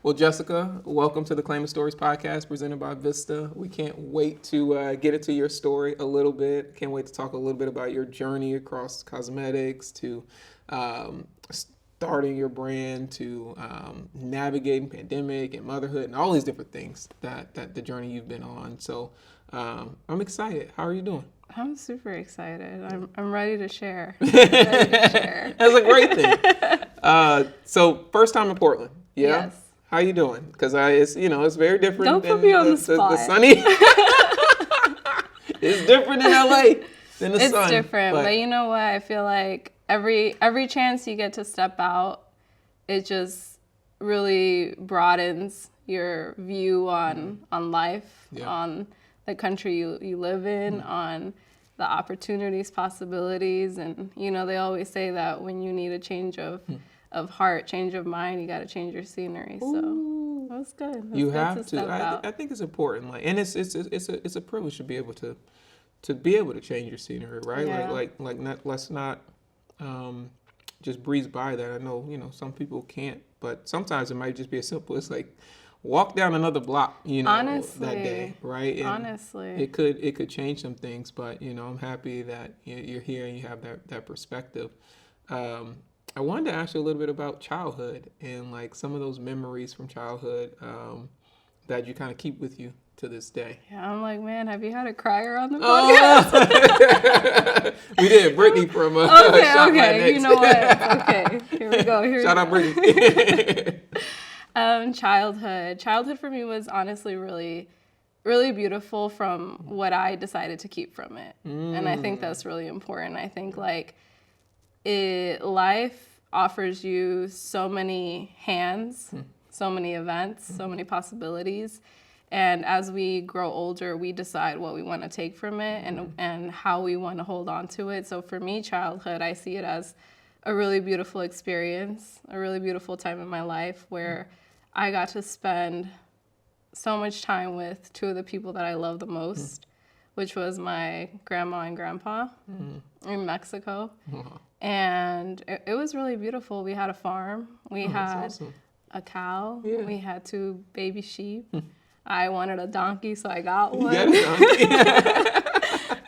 Well, Jessica, welcome to the Claima Stories podcast presented by Vista. We can't wait to get into your story a little bit. Can't wait to talk a little bit about your journey across cosmetics to starting your brand to navigating pandemic and motherhood and all these different things that the journey you've been on. So I'm excited. How are you doing? I'm super excited. I'm ready to share. That's a great thing. So first time in Portland. Yeah. Yes. How you doing? Because it's very different. Don't put me on the spot. The sunny. It's different in LA than the sun. It's different, but you know what? I feel like every chance you get to step out, it just really broadens your view on life, on the country you live in, on the opportunities, possibilities, and they always say that when you need a change of heart, change of mind, you got to change your scenery. So that's good. You have to. I think it's important. And it's a privilege to be able to change your scenery, right? Yeah. Let's not just breeze by that. I know some people can't, but sometimes it might just be as simple as like walk down another block, Honestly, that day, right? And honestly, it could change some things, but I'm happy that you're here and you have that perspective. I wanted to ask you a little bit about childhood and like some of those memories from childhood that you kind of keep with you to this day. Yeah, I'm like, man, have you had a crier on the podcast? Oh. We did. Brittany from Okay. You know what? Okay, here we go. Shout out Brittany. Childhood for me was honestly really, really beautiful from what I decided to keep from it. And I think that's really important. I think life offers you so many hands, so many events, so many possibilities. And as we grow older, we decide what we want to take from it and how we want to hold on to it. So for me, childhood, I see it as a really beautiful experience, a really beautiful time in my life where I got to spend so much time with two of the people that I love the most, which was my grandma and grandpa in Mexico. And it was really beautiful. We had a farm. We had a cow. Yeah. We had 2 baby sheep. I wanted a donkey, so I got one. You got a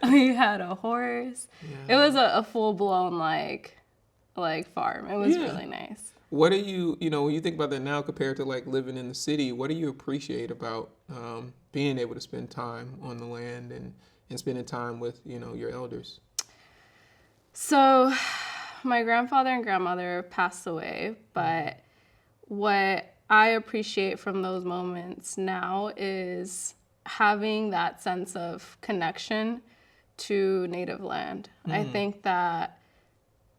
donkey. We had a horse. Yeah. It was a full-blown like farm. It was really nice. What do you, when you think about that now compared to like living in the city, what do you appreciate about being able to spend time on the land and spending time with, your elders? So my grandfather and grandmother passed away, but what I appreciate from those moments now is having that sense of connection to native land. I think that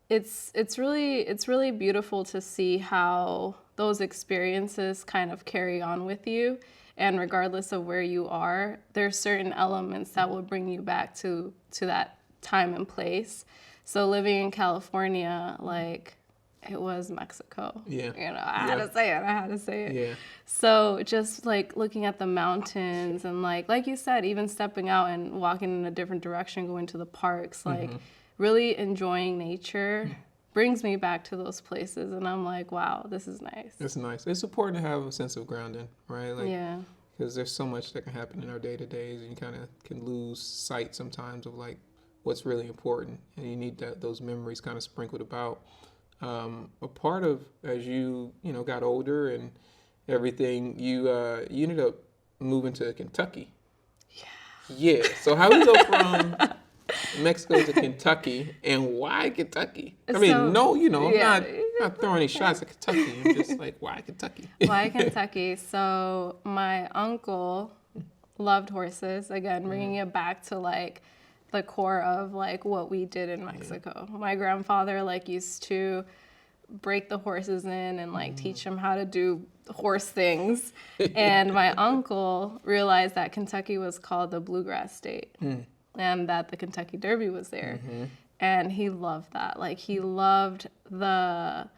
it's really beautiful to see how those experiences kind of carry on with you, and regardless of where you are, there's certain elements that will bring you back to that time and place. So living in California, it was Mexico. Yeah. I had to say it. Yeah. So just looking at the mountains and like you said, even stepping out and walking in a different direction, going to the parks, really enjoying nature brings me back to those places. And I'm like, wow, this is nice. It's nice. It's important to have a sense of grounding, right? Because there's so much that can happen in our day-to-days, and you kind of can lose sight sometimes of what's really important, and you need those memories kind of sprinkled about. A part of, as you got older and everything, you ended up moving to Kentucky. Yeah. So how do you go from Mexico to Kentucky, and why Kentucky? I'm not throwing any shots at Kentucky. I'm just like, why Kentucky? Why Kentucky? So my uncle loved horses. Again, bringing it back to the core of what we did in Mexico. My grandfather used to break the horses in and teach them how to do horse things. And my uncle realized that Kentucky was called the Bluegrass State and that the Kentucky Derby was there. And he loved that. He loved the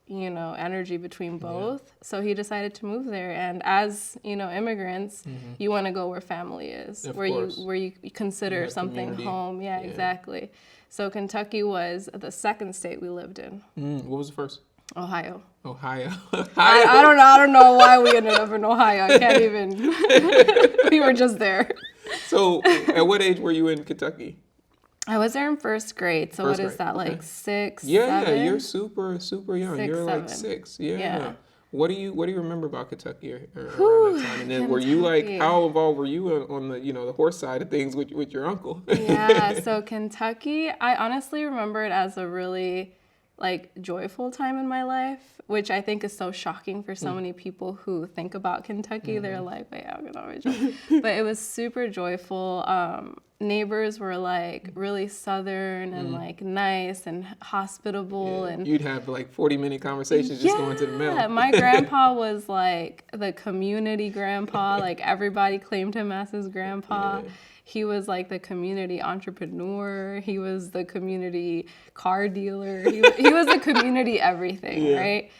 energy between both. Yeah. So he decided to move there. And as, immigrants, you want to go where family is, where you consider something community. Home. Yeah, exactly. So Kentucky was the second state we lived in. What was the first? Ohio. Ohio. I don't know why we ended up in Ohio. I can't even. We were just there. So, at what age were you in Kentucky? I was there in first grade. So what is that, like 6, Yeah, 7? you're super young. 6, You're 7. like 6. Yeah. Yeah. What do you remember about Kentucky around that time? And then were you like, how involved were you on the the horse side of things with your uncle? Yeah. So Kentucky, I honestly remember it as a really like joyful time in my life, which I think is so shocking for so many people who think about Kentucky. They're like, wait, I'm gonna always joy. But it was super joyful. Neighbors were like really southern and like nice and hospitable, and you'd have like 40-minute conversations just going to the mail. My grandpa was like the community grandpa. Like everybody claimed him as his grandpa. Yeah. He was like the community entrepreneur. He was the community car dealer. He was the community everything, right?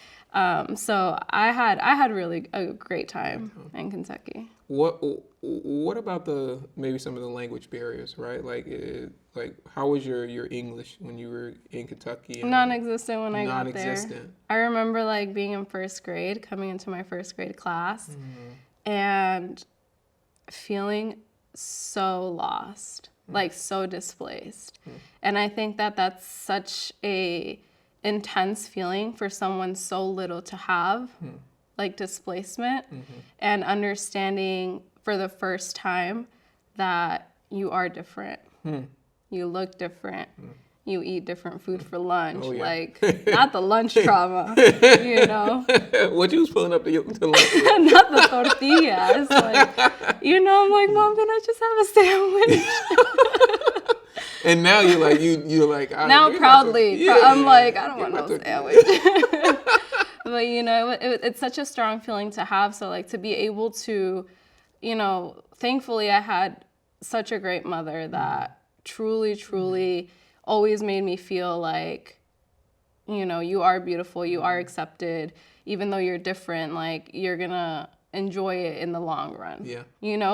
So I had really a great time in Kentucky. What about maybe some of the language barriers, right? Like how was your English when you were in Kentucky? Non-existent when I got there. I remember like being in first grade, coming into my first grade class, and feeling so lost, like so displaced. And I think that that's such a intense feeling for someone so little to have, like displacement, and understanding for the first time that you are different. You look different. You eat different food for lunch. Oh, yeah. Like, not the lunch trauma, you know? What you was pulling up to lunch? Not the tortillas. Like, I'm like, Mom, can I just have a sandwich? And now you're like, now proudly, I'm like, I don't want no sandwich. But, it's such a strong feeling to have. So, like, to be able to, thankfully I had such a great mother that truly always made me feel like, you are beautiful, you are accepted, even though you're different, like, you're gonna enjoy it in the long run. Yeah.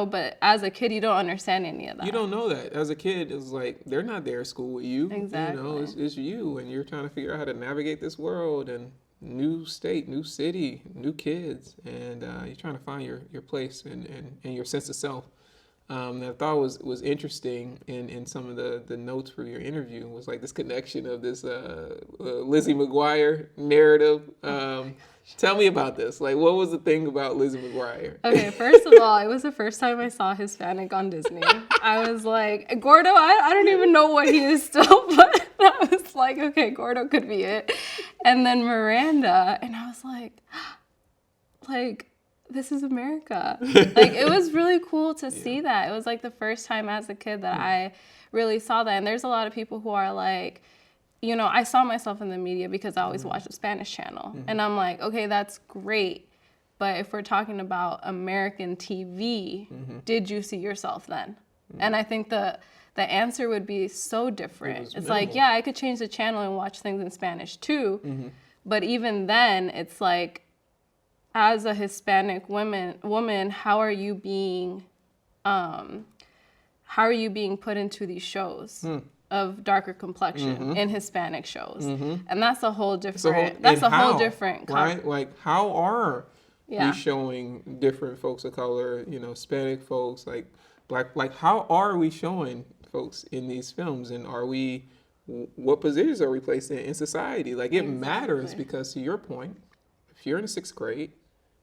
But as a kid, you don't understand any of that. You don't know that. As a kid, it's like, they're not there at school with you. Exactly. It's you, and you're trying to figure out how to navigate this world, and new state, new city, new kids, and you're trying to find your place and your sense of self. That I thought was interesting in some of the notes for your interview was like this connection of this Lizzie McGuire narrative. Tell me about this. Like, what was the thing about Lizzie McGuire? Okay, first of all, it was the first time I saw Hispanic on Disney. I was like, Gordo, I don't even know what he is still, but I was like, okay, Gordo could be it. And then Miranda, and I was like, this is America. Like, it was really cool to see that. It was like the first time as a kid that I really saw that. And there's a lot of people who are like, I saw myself in the media because I always watched the Spanish channel. And I'm like, okay, that's great. But if we're talking about American TV, did you see yourself then? And I think the answer would be so different. It's like, yeah, I could change the channel and watch things in Spanish too. But even then, it's like, as a Hispanic woman, how are you being put into these shows of darker complexion in Hispanic shows? And that's a whole different. Right? Like, how are we showing different folks of color? Hispanic folks, like black. Like, how are we showing folks in these films? And what positions are we placed in society? Like, it matters because, to your point, if you're in the 6th grade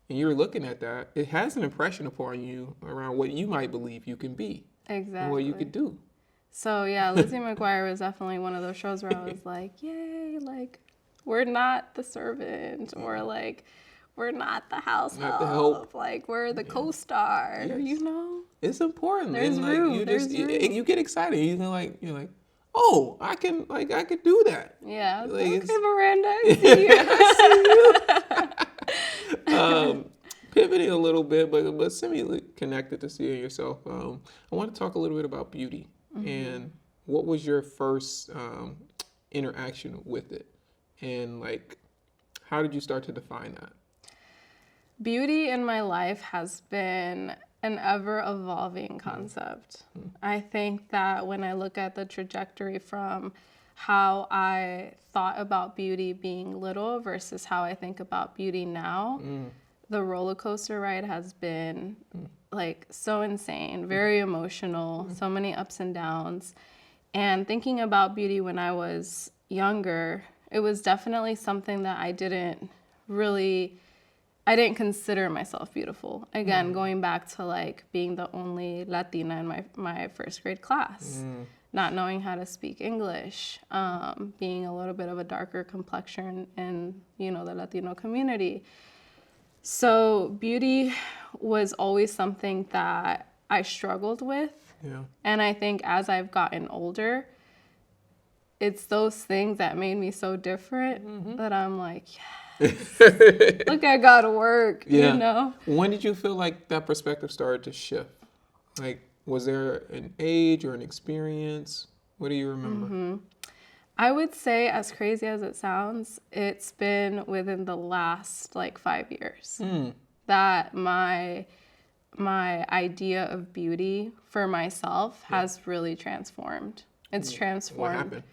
and you're looking at that, it has an impression upon you around what you might believe you can be. Exactly. And what you could do. So, yeah, Lizzie McGuire was definitely one of those shows where I was like, yay, like, we're not the servant, or like, we're not the house help. Like, we're the co-star, It's important. There's and, room. You get excited. You're like, oh, I could do that. Yeah. Like, okay, Miranda, I see you. Pivoting a little bit, but semi-connected to seeing yourself. I want to talk a little bit about beauty and what was your first interaction with it, and like, how did you start to define that? Beauty in my life has been an ever-evolving concept. I think that when I look at the trajectory from how I thought about beauty being little versus how I think about beauty now, the roller coaster ride has been like so insane, very emotional, so many ups and downs. And thinking about beauty when I was younger, it was definitely something that I didn't consider myself beautiful. Again, going back to like being the only Latina in my first grade class, not knowing how to speak English, being a little bit of a darker complexion in, the Latino community. So beauty was always something that I struggled with. Yeah. And I think as I've gotten older, it's those things that made me so different that I'm like, yes, look, I gotta work, When did you feel like that perspective started to shift? Like, was there an age or an experience? What do you remember? I would say, as crazy as it sounds, it's been within the last like 5 years that my idea of beauty for myself has really transformed. It's transformed. What happened?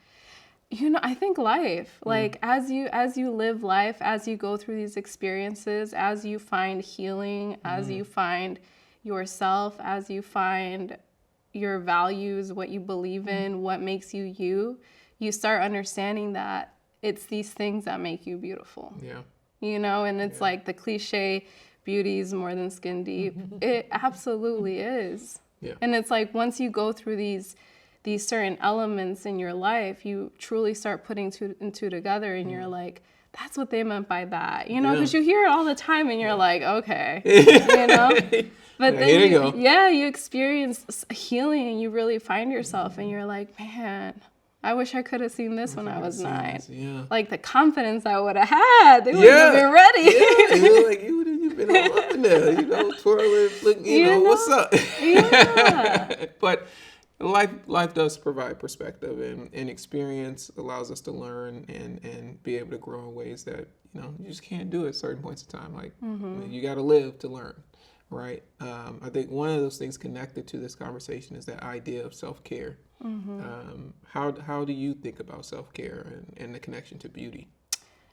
I think life, like as you live life, as you go through these experiences, as you find healing, as you find yourself, as you find your values, what you believe in, what makes you you, you start understanding that it's these things that make you beautiful. Yeah. And it's like the cliche, beauty is more than skin deep. It absolutely is. Yeah. And it's like once you go through these certain elements in your life, you truly start putting two and two together, and you're like, that's what they meant by that, because you hear it all the time, and you're like, okay, But then you experience healing, and you really find yourself, and you're like, man, I wish I could have seen this when I was 9. Yeah. Like the confidence I would have had, they would have been ready. You would have been all up in there, twirling, looking, what's up? Yeah. But life does provide perspective, and experience allows us to learn and be able to grow in ways that you just can't do at certain points in time. Like you got to live to learn, right? I think one of those things connected to this conversation is that idea of self-care. How do you think about self-care and the connection to beauty?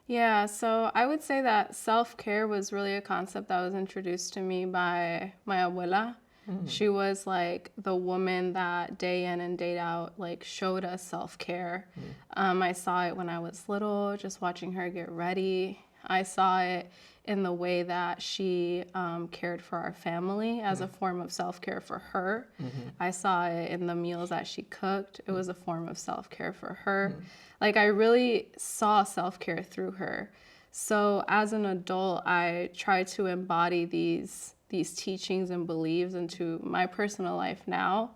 Yeah, so I would say that self-care was really a concept that was introduced to me by my abuela. She was like the woman that day in and day out like showed us self-care. I saw it when I was little, just watching her get ready. I saw it in the way that she cared for our family as a form of self-care for her. I saw it in the meals that she cooked. It was a form of self-care for her. Like I really saw self-care through her. So as an adult, I try to embody these teachings and beliefs into my personal life now.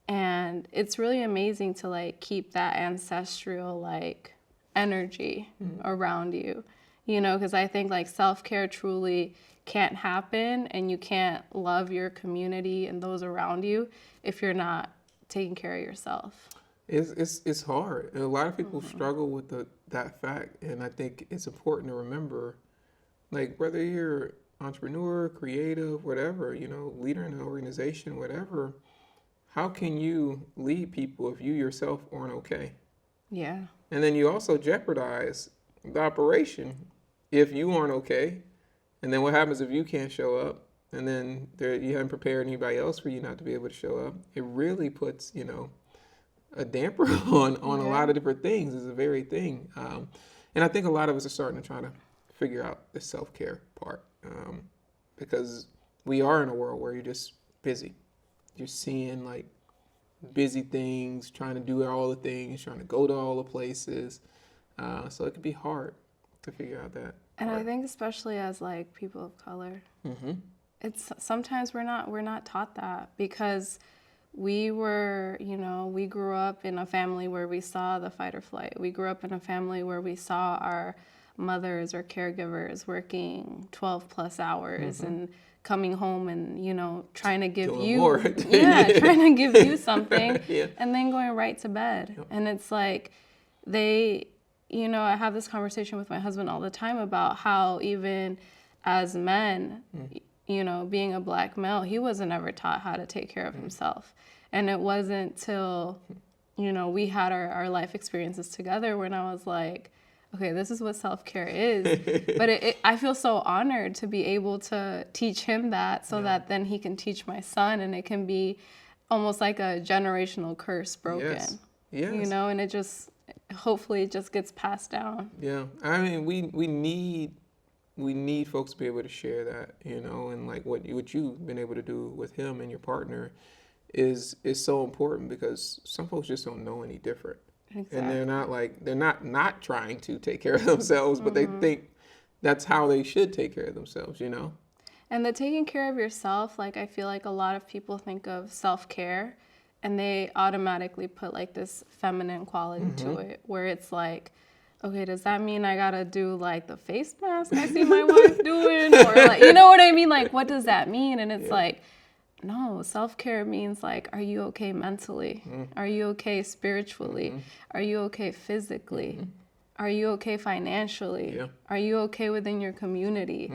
And it's really amazing to like keep that ancestral like energy around you. Because I think like self-care truly can't happen, and you can't love your community and those around you if you're not taking care of yourself. It's hard. And a lot of people struggle with that fact, and I think it's important to remember, like whether you're entrepreneur, creative, whatever, leader in an organization, whatever, how can you lead people if you yourself aren't okay? Yeah. And then you also jeopardize the operation if you aren't okay. And then what happens if you can't show up, and then you haven't prepared anybody else for you not to be able to show up? It really puts, a damper on a lot of different things. Is a very thing. And I think a lot of us are starting to try to figure out the self-care part, because we are in a world where you're just busy. You're seeing like busy things, trying to do all the things, trying to go to all the places. So it can be hard to figure out that. And I think especially as like people of color, it's sometimes we're not taught that, because we were, we grew up in a family where we saw the fight or flight. We grew up in a family where we saw our mothers or caregivers working 12 plus hours and coming home and, trying to give trying to give you something and then going right to bed. Yep. And it's like I have this conversation with my husband all the time about how even as men, being a Black male, he wasn't ever taught how to take care of himself. And it wasn't till we had our life experiences together when I was like, okay, this is what self-care is. But I feel so honored to be able to teach him that so that then he can teach my son, and it can be almost like a generational curse broken. Yes. And it just, hopefully it just gets passed down. Yeah. I mean, we need folks to be able to share that, and like what you've been able to do with him and your partner is so important, because some folks just don't know any different. Exactly. And they're not trying to take care of themselves, but they think that's how they should take care of themselves, And the taking care of yourself, like, I feel like a lot of people think of self-care and they automatically put like this feminine quality to it, where it's like, okay, does that mean I gotta do like the face mask I see my wife doing? Or like, you know what I mean? Like, what does that mean? And it's like, no, self-care means like, are you okay mentally? Are you okay spiritually? Are you okay physically? Are you okay financially? Are you okay within your community?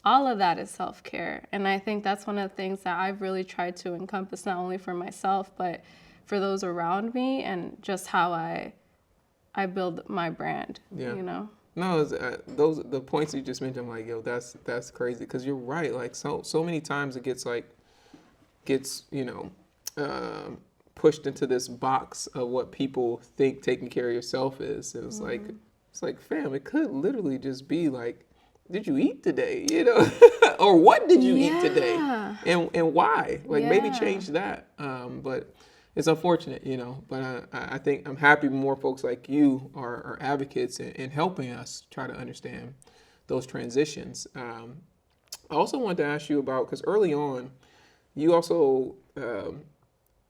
All of that is self-care. And I think that's one of the things that I've really tried to encompass, not only for myself, but for those around me, and just how I build my brand, No, the points you just mentioned, I'm like, yo, that's crazy, because you're right. Like, so many times it gets pushed into this box of what people think taking care of yourself is. And it's like, fam, it could literally just be like, did you eat today? Or what did you eat today? And why? Like, maybe change that. But it's unfortunate, but I think I'm happy more folks like you are advocates in helping us try to understand those transitions. I also wanted to ask you about, because early on, you also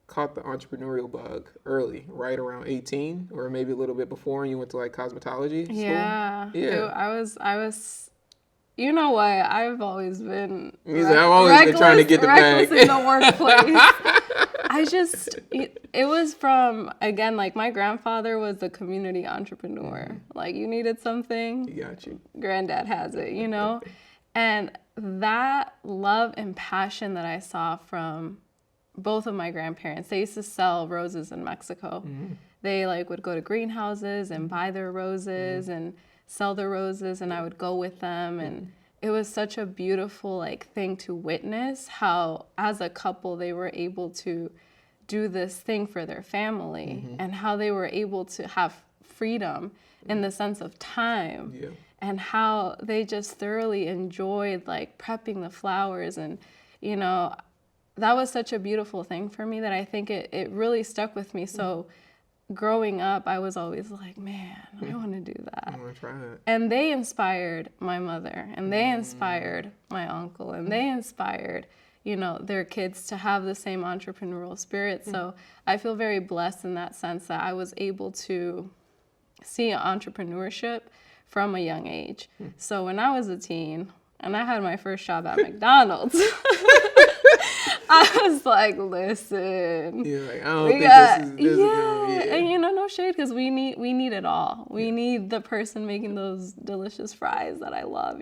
caught the entrepreneurial bug early, right around 18, or maybe a little bit before, and you went to like cosmetology school? Yeah. I was. You know what? I've always been. I've always been trying to get the bag in the workplace. It was from, again, like, my grandfather was a community entrepreneur. Like, you needed something, he got you. Granddad has it, And that love and passion that I saw from both of my grandparents, they used to sell roses in Mexico. They like would go to greenhouses and buy their roses and sell the roses, and I would go with them, and it was such a beautiful like thing to witness how as a couple they were able to do this thing for their family, and how they were able to have freedom in the sense of time, and how they just thoroughly enjoyed like prepping the flowers. And that was such a beautiful thing for me that I think it really stuck with me. So growing up, I was always like, man, I want to do that. I want to try it. And they inspired my mother, and they inspired my uncle, and they inspired, their kids to have the same entrepreneurial spirit. So I feel very blessed in that sense that I was able to see entrepreneurship from a young age. So when I was a teen and I had my first job at McDonald's, I was like, listen. You're like, I don't think this is gonna be it. And no shade, because we need it all. We need the person making those delicious fries that I love,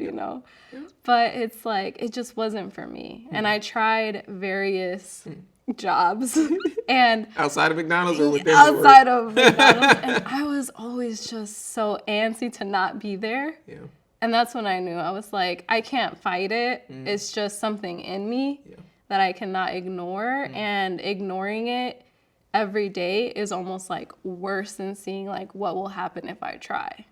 But it's like, it just wasn't for me. And I tried various jobs and outside of McDonald's or within outside of McDonald's, and I was always just so antsy to not be there. And that's when I knew. I was like, I can't fight it. It's just something in me that I cannot ignore, and ignoring it every day is almost like worse than seeing like what will happen if I try.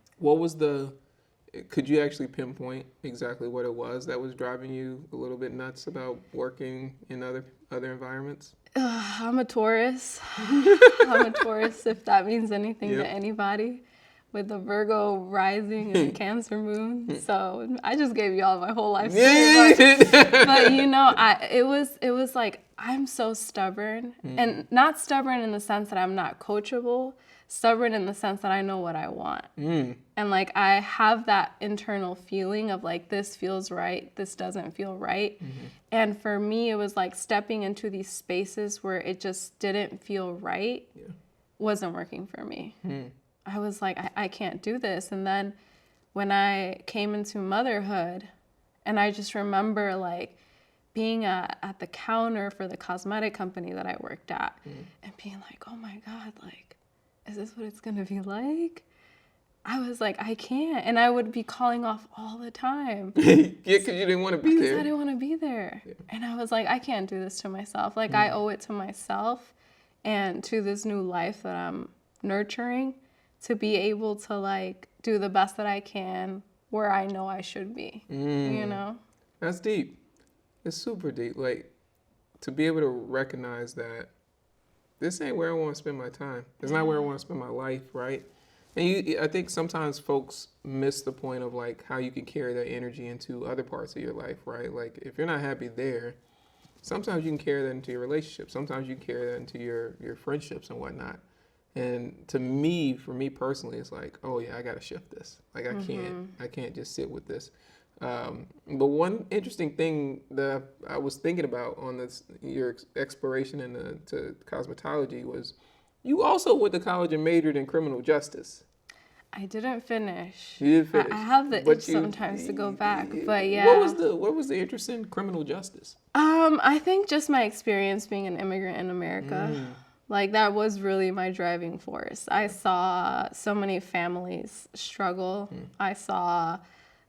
Could you actually pinpoint exactly what it was that was driving you a little bit nuts about working in other environments? I'm a Taurus. I'm a Taurus, if that means anything to anybody, with the Virgo rising and the Cancer moon. So I just gave y'all my whole life story. But it was like, I'm so stubborn, and not stubborn in the sense that I'm not coachable, stubborn in the sense that I know what I want. And like, I have that internal feeling of like, this feels right, this doesn't feel right. And for me, it was like stepping into these spaces where it just didn't feel right, wasn't working for me. I was like, I can't do this. And then when I came into motherhood, and I just remember like being at the counter for the cosmetic company that I worked at, and being like, oh my God, like, is this what it's going to be like? I was like, I can't. And I would be calling off all the time. Yeah, because you didn't want to be there. Because I didn't want to be there. Yeah. And I was like, I can't do this to myself. Like, I owe it to myself and to this new life that I'm nurturing to be able to, like, do the best that I can where I know I should be, you know? That's deep. It's super deep. Like, to be able to recognize that this ain't where I want to spend my time. It's not where I want to spend my life, right? And I think sometimes folks miss the point of, like, how you can carry that energy into other parts of your life, right? Like, if you're not happy there, sometimes you can carry that into your relationship. Sometimes you can carry that into your friendships and whatnot. And for me personally, it's like, oh yeah, I got to shift this. Like, I can't just sit with this. But one interesting thing that I was thinking about on this, your exploration into cosmetology, was you also went to college and majored in criminal justice. I didn't finish. You didn't finish. I have the itch sometimes to go back, but yeah. What was the interest in criminal justice? I think just my experience being an immigrant in America. Like, that was really my driving force. I saw so many families struggle. I saw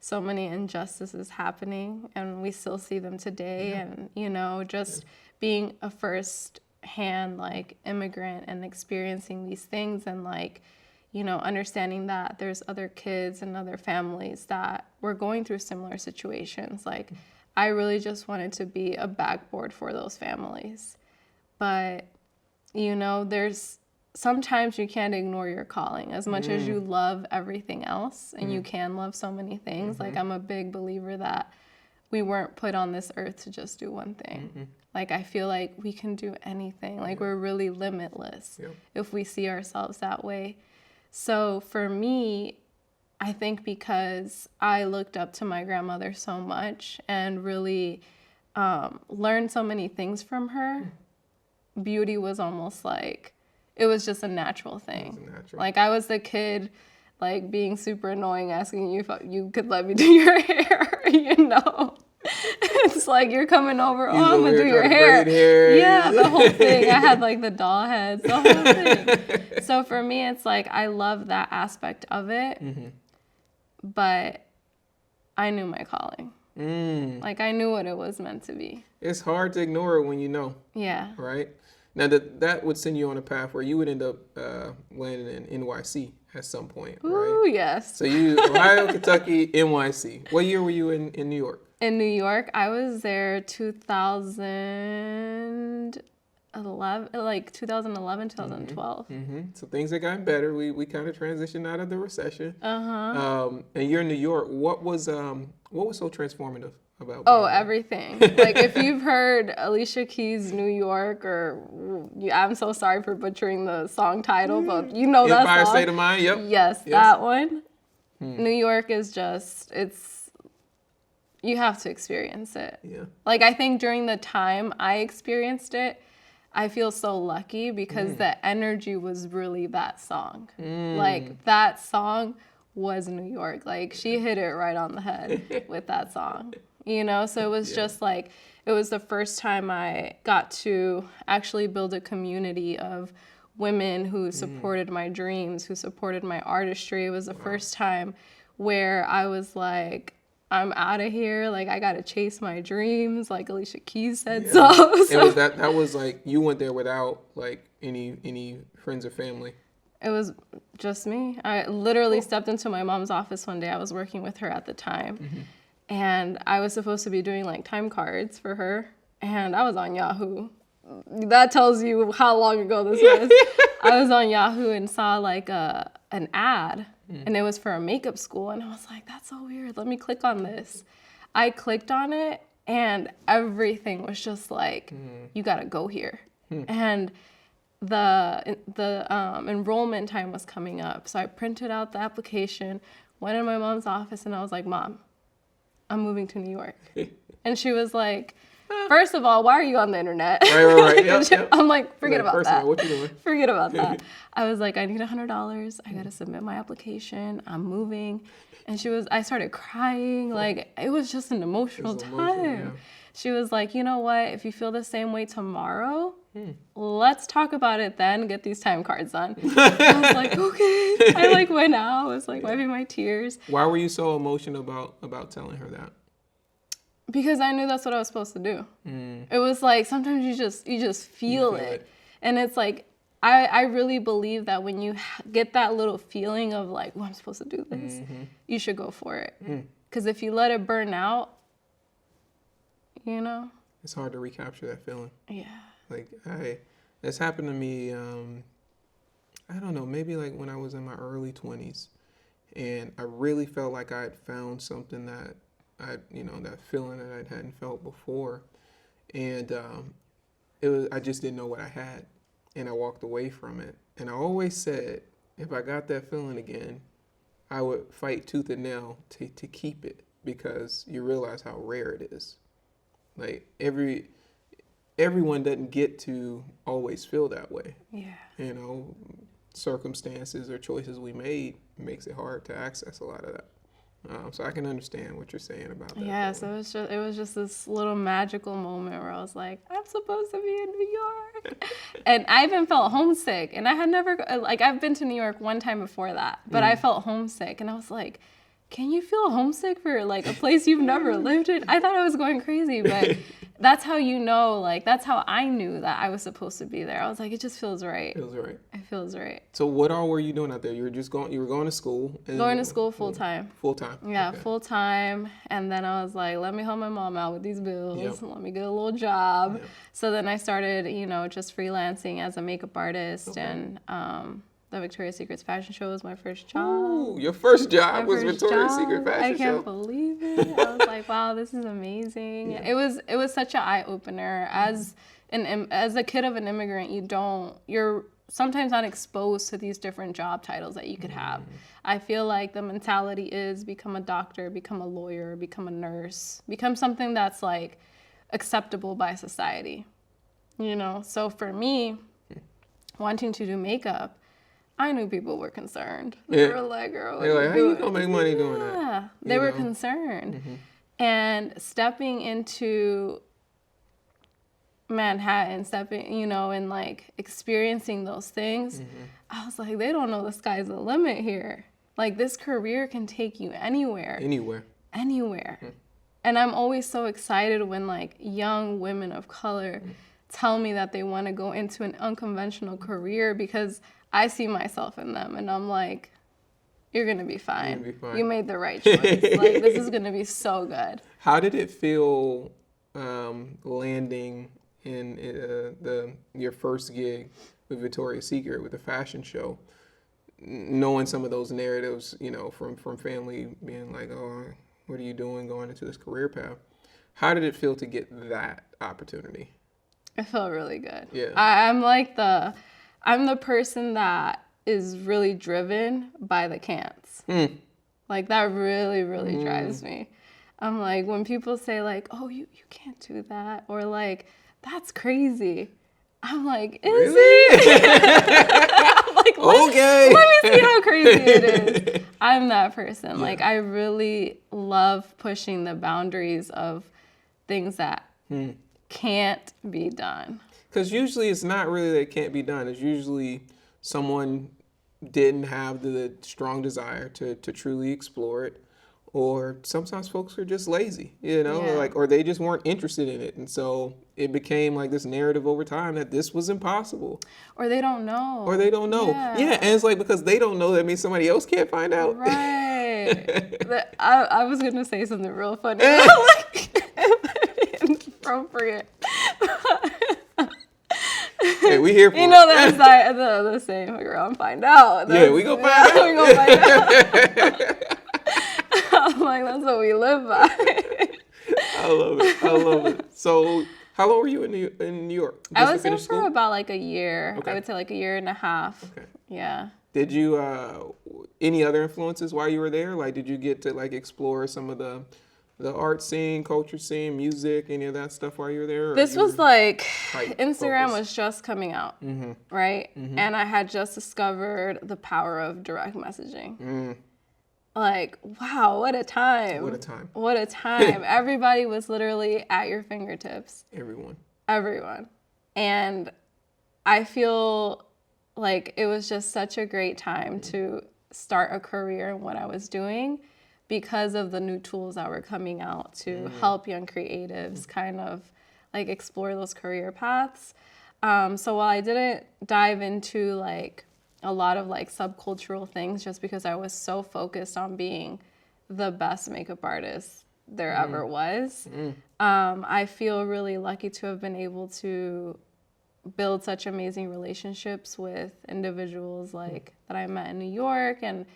so many injustices happening, and we still see them today. And, you know, just being a first-hand, like, immigrant and experiencing these things and, like, you know, understanding that there's other kids and other families that were going through similar situations. Like, I really just wanted to be a backboard for those families. But, you know, sometimes you can't ignore your calling as much as you love everything else, and you can love so many things. Like, I'm a big believer that we weren't put on this earth to just do one thing. Like, I feel like we can do anything. Like, we're really limitless if we see ourselves that way. So for me, I think because I looked up to my grandmother so much and really learned so many things from her, beauty was almost like, it was just a natural thing. Like, I was the kid, like, being super annoying, asking you if you could let me do your hair, you know? It's like, you're coming over, I'm going to do your hair. Yeah, the whole thing. I had, like, the doll heads, the whole thing. So for me, it's like, I love that aspect of it, but I knew my calling. Like, I knew what it was meant to be. It's hard to ignore it when you know. Yeah. Right? Now, that would send you on a path where you would end up landing in NYC at some point, right? Ooh, yes. So Ohio, Kentucky, NYC. What year were you in New York? In New York, I was there 2011, 2012. So things have gotten better. We kind of transitioned out of the recession. And you're in New York. What was so transformative about? Oh, everything. Like, if you've heard Alicia Keys' New York, I'm so sorry for butchering the song title, but you know that Empire song. State of Mind. Yep. Yes, that one. New York is just, you have to experience it. Yeah. Like, I think during the time I experienced it, I feel so lucky because the energy was really that song. Like, that song was New York. Like, she hit it right on the head with that song, you know? So it was just like, it was the first time I got to actually build a community of women who supported my dreams, who supported my artistry. It was the first time where I was like, I'm out of here. Like, I got to chase my dreams. Like Alicia Keys said so. It was that was like, you went there without, like, any friends or family. It was just me. I literally stepped into my mom's office one day. I was working with her at the time. And I was supposed to be doing, like, time cards for her. And I was on Yahoo. That tells you how long ago this was. I was on Yahoo and saw, like, an ad. And it was for a makeup school. And I was like, that's so weird. Let me click on this. I clicked on it, and everything was just like, you got to go here. And the enrollment time was coming up. So I printed out the application, went in my mom's office, and I was like, Mom, I'm moving to New York. And she was like, first of all, why are you on the internet? Right. Yep. I'm like, forget about that. What you doing? Forget about that. I was like, I need $100. I got to submit my application. I'm moving. And I started crying. Like, it was just an emotional time. She was like, you know what? If you feel the same way tomorrow, let's talk about it then, get these time cards on. I was like, okay. I like went out, I was like wiping my tears. Why were you so emotional about telling her that? Because I knew that's what I was supposed to do. It was like, sometimes you just feel it. And it's like, I really believe that when you get that little feeling of like, oh, I'm supposed to do this, you should go for it. Because if you let it burn out, you know? It's hard to recapture that feeling. Yeah. Like, that's happened to me, I don't know, maybe like when I was in my early 20s. And I really felt like I had found something that that feeling that I hadn't felt before. And I just didn't know what I had. And I walked away from it. And I always said, if I got that feeling again, I would fight tooth and nail to keep it, because you realize how rare it is. Like, everyone doesn't get to always feel that way. Yeah. You know, circumstances or choices we made makes it hard to access a lot of that. So I can understand what you're saying about that. Yeah, so it was just this little magical moment where I was like, I'm supposed to be in New York. And I even felt homesick. And I had never, like, I've been to New York one time before that, but I felt homesick. And I was like, can you feel homesick for like a place you've never lived in? I thought I was going crazy, but that's how you know, like, that's how I knew that I was supposed to be there. I was like, it just feels right. Feels right. It feels right. So what all were you doing out there? You were going to school? Going to school full time. Full time? Yeah, okay. Full time. And then I was like, let me help my mom out with these bills. Yep. Let me get a little job. Yep. So then I started, just freelancing as a makeup artist. Okay. And the Victoria's Secret's fashion show was my first job. Ooh, your first job was Victoria's Secret fashion show? I can't believe it. I was like, wow, this is amazing. Yeah. It was such an eye opener. As a kid of an immigrant, you're sometimes not exposed to these different job titles that you could have. I feel like the mentality is become a doctor, become a lawyer, become a nurse, become something that's like acceptable by society. So for me, wanting to do makeup, I knew people were concerned. They were like, girl, they're like, how you gonna make money doing that? Yeah, they were concerned. And stepping into Manhattan, and like experiencing those things, I was like, they don't know the sky's the limit here. Like, this career can take you anywhere. Anywhere. And I'm always so excited when like young women of color tell me that they want to go into an unconventional career, because I see myself in them, and I'm like, you're going to be fine. You made the right choice. Like, this is going to be so good. How did it feel landing in your first gig with Victoria's Secret, with the fashion show, knowing some of those narratives, from family being like, oh, what are you doing going into this career path? How did it feel to get that opportunity? It felt really good. Yeah. I'm the person that is really driven by the can'ts. Like, that really, really drives me. I'm like, when people say like, oh, you can't do that, or like, that's crazy, I'm like, is it? I'm like, okay. Let me see how crazy it is. I'm that person. Yeah. Like, I really love pushing the boundaries of things that can't be done. Because usually it's not really that it can't be done. It's usually someone didn't have the strong desire to truly explore it, or sometimes folks are just lazy, or they just weren't interested in it. And so it became like this narrative over time that this was impossible. Or they don't know. Yeah, and it's like, because they don't know, that means somebody else can't find out. Right. I was going to say something real funny. Like, inappropriate. Hey, we here for it. That's the saying, we're going to find out. We gonna find out. We gonna find out. I'm like, that's what we live by. I love it. So, how long were you in New York? I was there for about like a year. Okay. I would say like a year and a half. Okay. Yeah. Did you, any other influences while you were there? Like, did you get to like explore some of the art scene, culture scene, music, any of that stuff while you were there? This was like, Instagram was just coming out, right? And I had just discovered the power of direct messaging. Like, wow, what a time. What a time. Everybody was literally at your fingertips. Everyone. And I feel like it was just such a great time to start a career in what I was doing because of the new tools that were coming out to help young creatives kind of like explore those career paths. So while I didn't dive into like a lot of like subcultural things just because I was so focused on being the best makeup artist there ever was, I feel really lucky to have been able to build such amazing relationships with individuals like that I met in New York and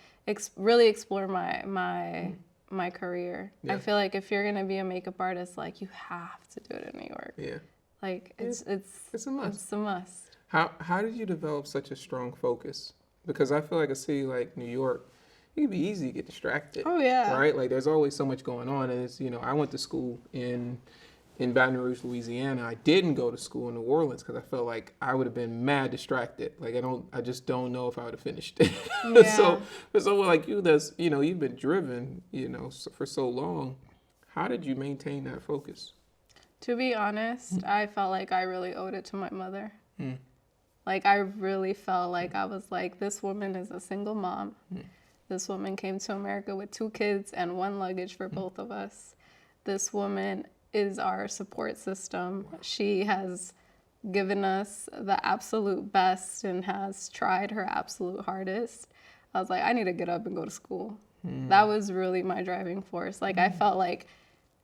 really explore my career. I feel like if you're gonna be a makeup artist, like you have to do it in New York. Yeah. Like it's a must. It's a must. How did you develop such a strong focus? Because I feel like a city like New York, it can be easy to get distracted. Oh yeah. Right? Like there's always so much going on, and it's I went to school in Baton Rouge, Louisiana. I didn't go to school in New Orleans because I felt like I would have been mad distracted. Like I just don't know if I would have finished it. Yeah. So for someone like you, that's you've been driven, for so long. How did you maintain that focus? To be honest, I felt like I really owed it to my mother. Like I really felt like I was like, this woman is a single mom. This woman came to America with 2 kids and 1 luggage for both of us. This woman is our support system. She has given us the absolute best and has tried her absolute hardest. I was like, I need to get up and go to school. That was really my driving force. Like I felt like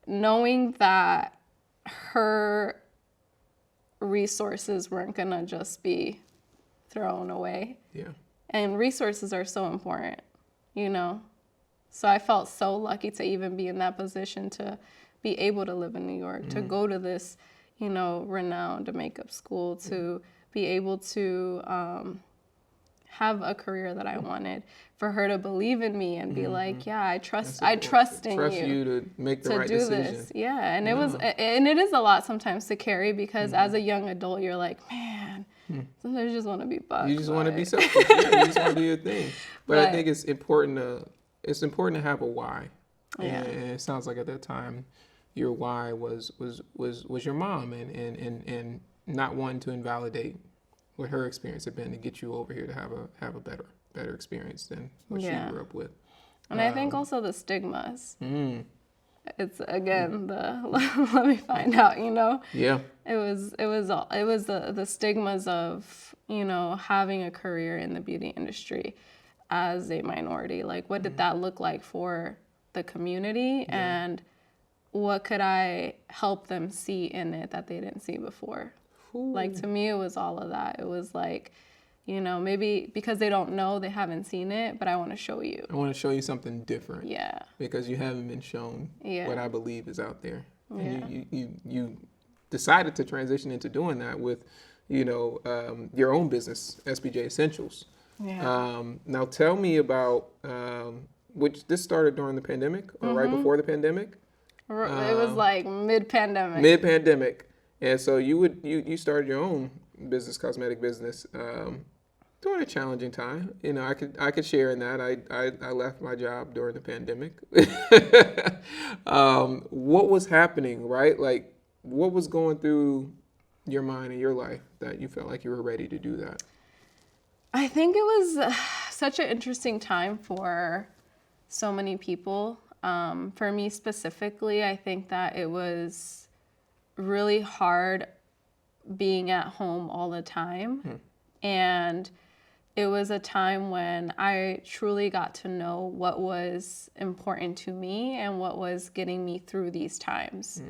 knowing that her resources weren't gonna just be thrown away. Yeah. And resources are so important, So I felt so lucky to even be in that position to be able to live in New York, to go to this, renowned makeup school, to be able to have a career that I wanted, for her to believe in me and be like, yeah, I trust in you. Trust you to make the right decision. This. Yeah, and it is a lot sometimes to carry because as a young adult, you're like, man, sometimes you just want to be buck. You just want to be selfish. Yeah, you just want to do your thing. But I think it's important to have a why. Yeah. And it sounds like at that time, your why was your mom and not wanting to invalidate what her experience had been to get you over here to have a better experience than what she grew up with. And I think also the stigmas. It's again let me find out, Yeah. It was the stigmas of, having a career in the beauty industry as a minority. Like what did that look like for the community and what could I help them see in it that they didn't see before? Ooh. Like to me, it was all of that. It was like, maybe because they don't know, they haven't seen it, but I want to show you. I want to show you something different. Yeah. Because you haven't been shown what I believe is out there. And Yeah. you decided to transition into doing that with, your own business, SBJ Esntls. Yeah. Now tell me about, which this started during the pandemic or right before the pandemic? It was like mid-pandemic. Mid-pandemic. And so you started your own business, cosmetic business, during a challenging time. I could share in that. I left my job during the pandemic. What was happening, right? Like, what was going through your mind and your life that you felt like you were ready to do that? I think it was such an interesting time for so many people. For me specifically, I think that it was really hard being at home all the time. And it was a time when I truly got to know what was important to me and what was getting me through these times.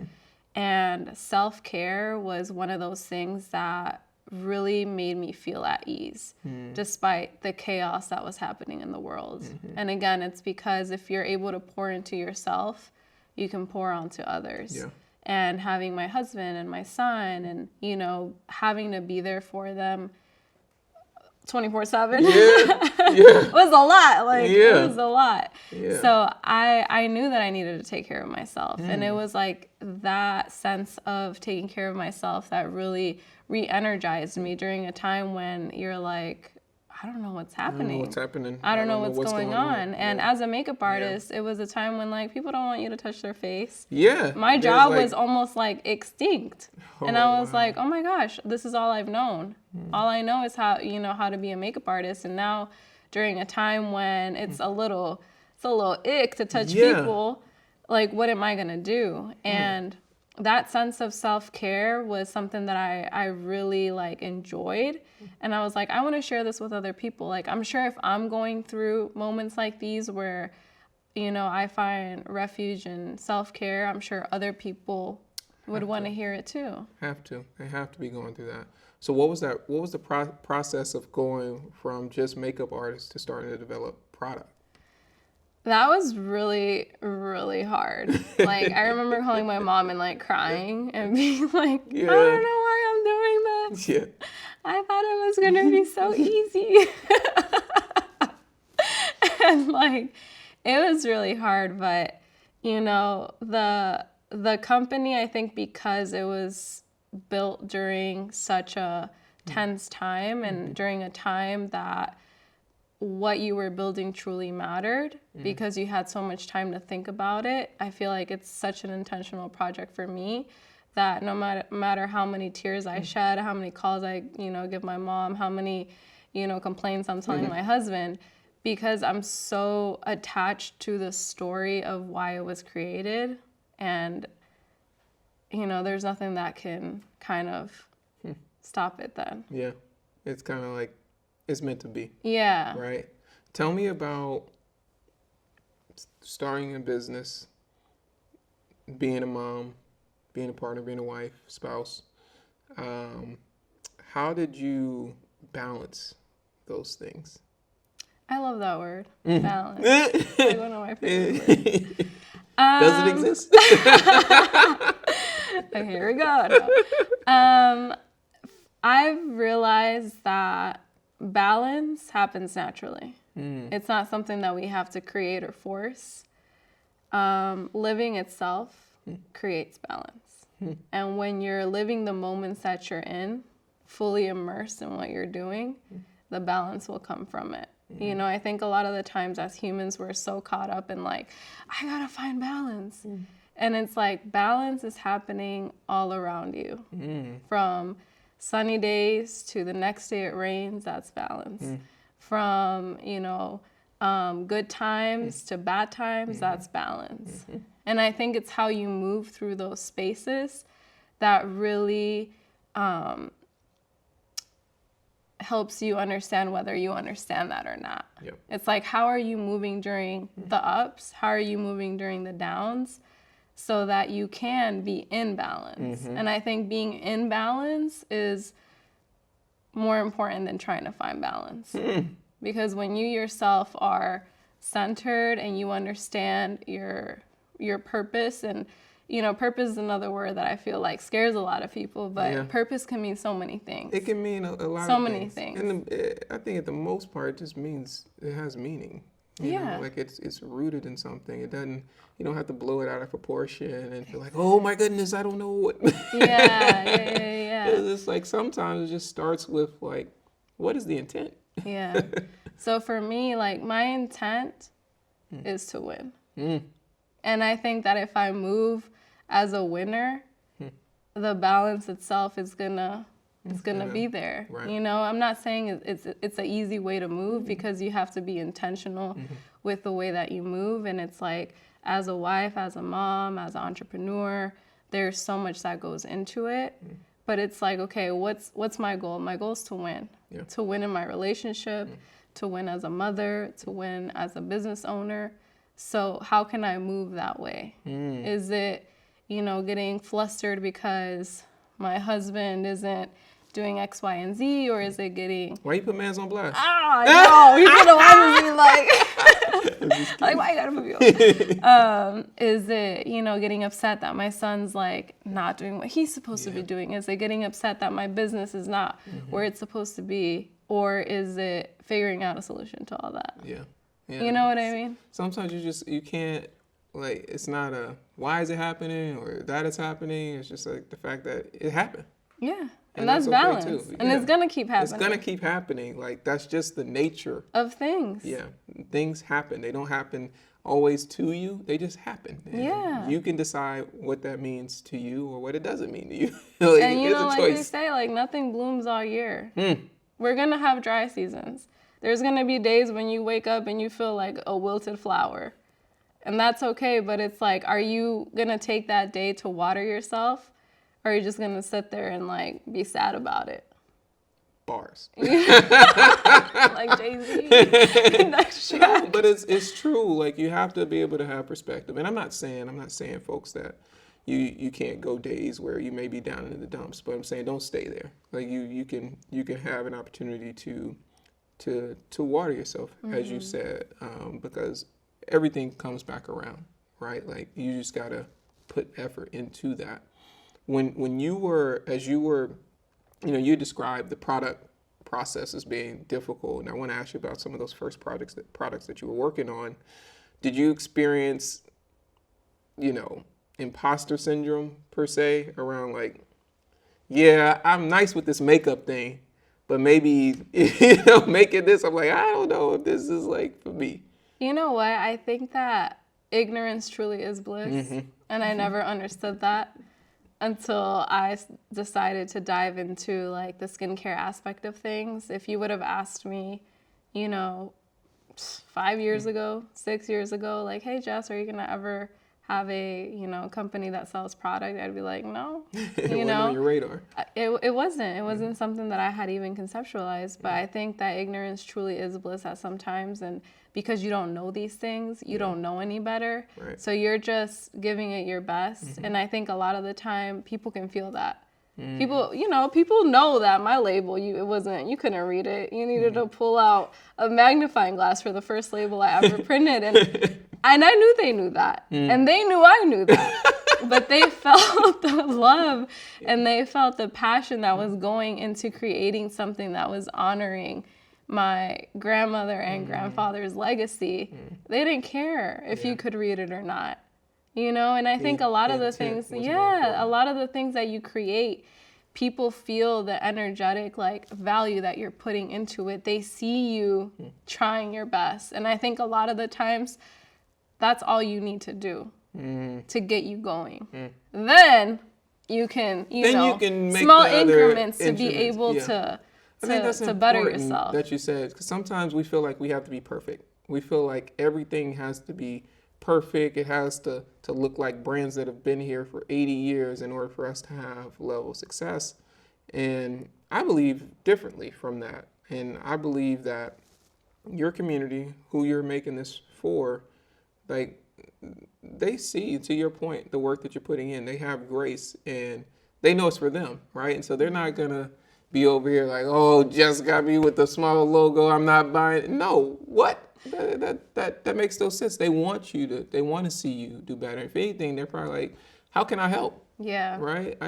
And self-care was one of those things that really made me feel at ease despite the chaos that was happening in the world. And again, it's because if you're able to pour into yourself, you can pour onto others. Yeah. And having my husband and my son and, having to be there for them 24/7 was a lot. It was a lot. Yeah. So I knew that I needed to take care of myself. And it was like that sense of taking care of myself that really re-energized me during a time when you're like, I don't know what's happening. I don't know what's happening. I don't know what's going on. And yeah. as a makeup artist, it was a time when like people don't want you to touch their face. Yeah. My job was almost like extinct. And I was like, oh my gosh, this is all I've known. All I know is how to be a makeup artist. And now during a time when it's a little ick to touch people, like what am I going to do? And that sense of self-care was something that I really like enjoyed. And I was like, I want to share this with other people. Like, I'm sure if I'm going through moments like these where, I find refuge in self-care, I'm sure other people would want to hear it too. They have to be going through that. So what was that? What was the process of going from just makeup artist to starting to develop product? That was really, really hard. Like, I remember calling my mom and like crying and being like, I don't know why I'm doing this. Yeah. I thought it was going to be so easy. And like, it was really hard. But, the company, I think because it was built during such a tense time and during a time that what you were building truly mattered because you had so much time to think about it. I feel like it's such an intentional project for me that no matter how many tears I shed, how many calls I, give my mom, how many, complaints I'm telling my husband, because I'm so attached to the story of why it was created. And, there's nothing that can kind of stop it then. Yeah. It's kind of like, it's meant to be. Yeah. Right. Tell me about starting a business, being a mom, being a partner, being a wife, spouse. How did you balance those things? I love that word, balance. It's like one of my favorite words. Does it exist? Okay, here we go. No. I've realized that balance happens naturally. It's not something that we have to create or force. Living itself creates balance. And when you're living the moments that you're in, fully immersed in what you're doing, the balance will come from it. I think a lot of the times as humans, we're so caught up in like, I gotta find balance. And it's like, balance is happening all around you. From sunny days to the next day it rains, that's balance. From, good times to bad times, that's balance. And I think it's how you move through those spaces that really helps you understand whether you understand that or not. Yep. It's like, how are you moving during the ups? How are you moving during the downs? So that you can be in balance. And I think being in balance is more important than trying to find balance. Because when you yourself are centered and you understand your purpose, and purpose is another word that I feel like scares a lot of people, but purpose can mean so many things. It can mean a lot of things. So many things. And I think at the most part, it just means it has meaning. You know, like it's rooted in something. It doesn't, you don't have to blow it out of proportion and feel like, oh my goodness, I don't know what. Yeah. It's like sometimes it just starts with like, what is the intent? Yeah. So for me, like my intent is to win. And I think that if I move as a winner, the balance itself is gonna be there. Right. I'm not saying it's an easy way to move because you have to be intentional with the way that you move. And it's like, as a wife, as a mom, as an entrepreneur, there's so much that goes into it. But it's like, okay, what's my goal? My goal is to win. Yeah. To win in my relationship, to win as a mother, to win as a business owner. So how can I move that way? Is it, getting flustered because my husband isn't doing X, Y, and Z, or is it getting... Why you put mans on blast? I know. He's going to watch me like, why you got to put me on? Is it, getting upset that my son's like not doing what he's supposed to be doing? Is it getting upset that my business is not where it's supposed to be? Or is it figuring out a solution to all that? Yeah. You know what I mean? Sometimes you can't, like, it's not a, why is it happening or that is happening. It's just like the fact that it happened. Yeah. And that's balance. Okay too. And it's going to keep happening. It's going to keep happening. Like, that's just the nature of things. Yeah. Things happen. They don't happen always to you. They just happen. And you can decide what that means to you or what it doesn't mean to you. Like, and you know, like they say, like, nothing blooms all year. We're going to have dry seasons. There's going to be days when you wake up and you feel like a wilted flower. And that's okay, but it's like, are you going to take that day to water yourself? Or are you just going to sit there and, like, be sad about it? Bars. Like Jay-Z. No, but it's true. Like, you have to be able to have perspective. And I'm not saying, folks, that you can't go days where you may be down in the dumps. But I'm saying don't stay there. Like, you can have an opportunity to water yourself, as you said, because everything comes back around, right? Like, you just got to put effort into that. When you were, you described the product process as being difficult, and I want to ask you about some of those first products that you were working on. Did you experience, imposter syndrome per se around like, yeah, I'm nice with this makeup thing, but maybe making this, I'm like, I don't know if this is like for me. You know what? I think that ignorance truly is bliss, and I never understood that until I decided to dive into like the skincare aspect of things. If you would have asked me, 5 years ago, 6 years ago, like, hey, Jess, are you gonna ever have a, company that sells product? I'd be like, no. It wasn't on your radar. It wasn't something that I had even conceptualized. But I think that ignorance truly is bliss at sometimes, and because you don't know these things, you don't know any better. Right. So you're just giving it your best. And I think a lot of the time people can feel that. People know that my label, you couldn't read it. You needed to pull out a magnifying glass for the first label I ever printed. And I knew they knew that. And they knew I knew that. But they felt the love and they felt the passion that was going into creating something that was honoring my grandmother and grandfather's legacy. They didn't care if you could read it or not. And I think a lot of the things, a lot of the things that you create, people feel the energetic like value that you're putting into it. They see you trying your best. And I think a lot of the times that's all you need to do to get you going. Then you can, you can make small increments to be able to better yourself. That you said, because sometimes we feel like we have to be perfect. We feel like everything has to be perfect. It has to look like brands that have been here for 80 years in order for us to have level of success. And I believe differently from that. And I believe that your community, who you're making this for, like, they see, to your point, the work that you're putting in. They have grace and they know it's for them, right? And so they're not going to be over here like, oh, Jess got me with the small logo, I'm not buying. No, what? That makes no sense. They want to see you do better. If anything, they're probably like, how can I help? Yeah. Right?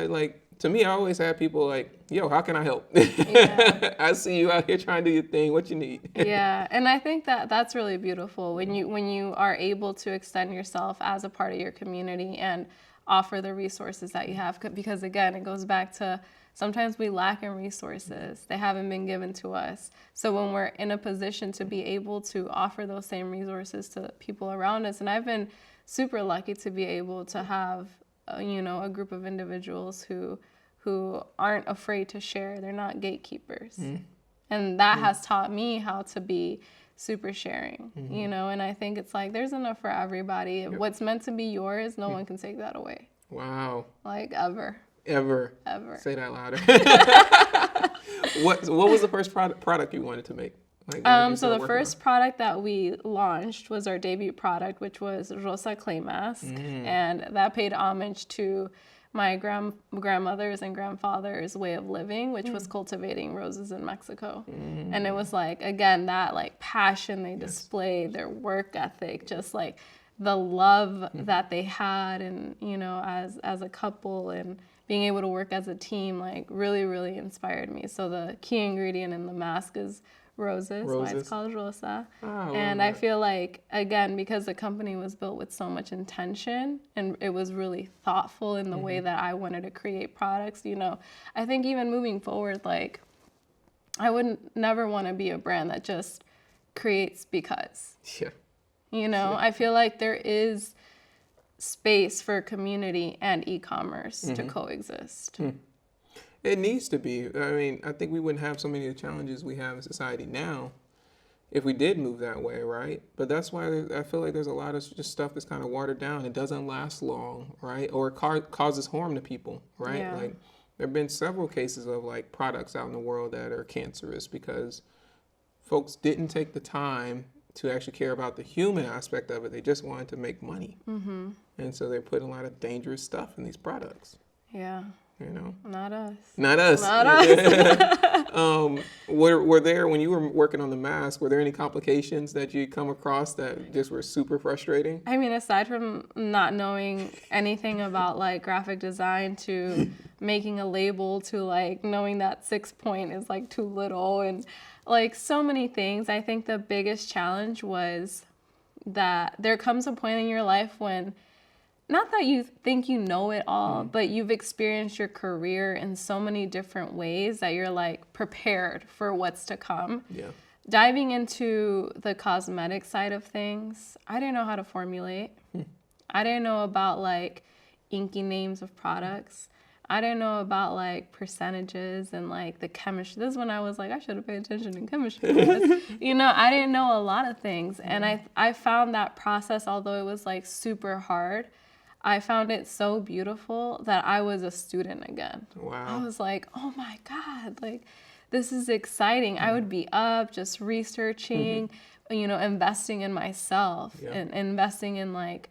To me, I always have people like, yo, how can I help? Yeah. I see you out here trying to do your thing. What you need? Yeah. And I think that that's really beautiful when you are able to extend yourself as a part of your community and offer the resources that you have. Because again, it goes back to sometimes we lack in resources. They haven't been given to us. So when we're in a position to be able to offer those same resources to people around us, and I've been super lucky to be able to have, a group of individuals who aren't afraid to share. They're not gatekeepers. And that has taught me how to be super sharing, and I think it's like there's enough for everybody. Yep. What's meant to be yours, no one can take that away. Wow. Like ever. Ever. Say that louder. What was the first product you wanted to make? So the first product that we launched was our debut product, which was Rosa Clay Mask. And that paid homage to my grandmother's and grandfather's way of living, which was cultivating roses in Mexico. And it was like, again, that like passion they displayed, their work ethic, just like the love that they had, and as a couple, and being able to work as a team, like really, really inspired me. So the key ingredient in the mask is roses. Why it's called Rosa. And I I feel like, again, because the company was built with so much intention and it was really thoughtful in the way that I wanted to create products, you know, I think even moving forward, like, I would never want to be a brand that just creates because. Yeah. You know, I feel like there is space for community and e-commerce to coexist. It needs to be. I mean, I think we wouldn't have so many of the challenges we have in society now if we did move that way, right? But that's why I feel like there's a lot of just stuff that's kind of watered down. It doesn't last long, right? Or it causes harm to people, right? Yeah. Like, there have been several cases of like products out in the world that are cancerous because folks didn't take the time to actually care about the human aspect of it. They just wanted to make money. And so they're putting a lot of dangerous stuff in these products. Yeah. You know? Not us. Not us. Not us. Were there, when you were working on the mask, were there any complications that you come across that just were super frustrating? I mean, aside from not knowing anything about like graphic design to making a label to like knowing that 6 point is like too little and like so many things, I think the biggest challenge was that there comes a point in your life when, not that you think you know it all, but you've experienced your career in so many different ways that you're like prepared for what's to come. Yeah. Diving into the cosmetic side of things, I didn't know how to formulate. I didn't know about like inky names of products. I didn't know about like percentages and like the chemistry. This is when I was like, I should have paid attention in chemistry. You know, I didn't know a lot of things. And I found that process, although it was like super hard, I found it so beautiful that I was a student again. Wow. I was like, oh my God, like this is exciting. I would be up just researching, you know, investing in myself and investing in like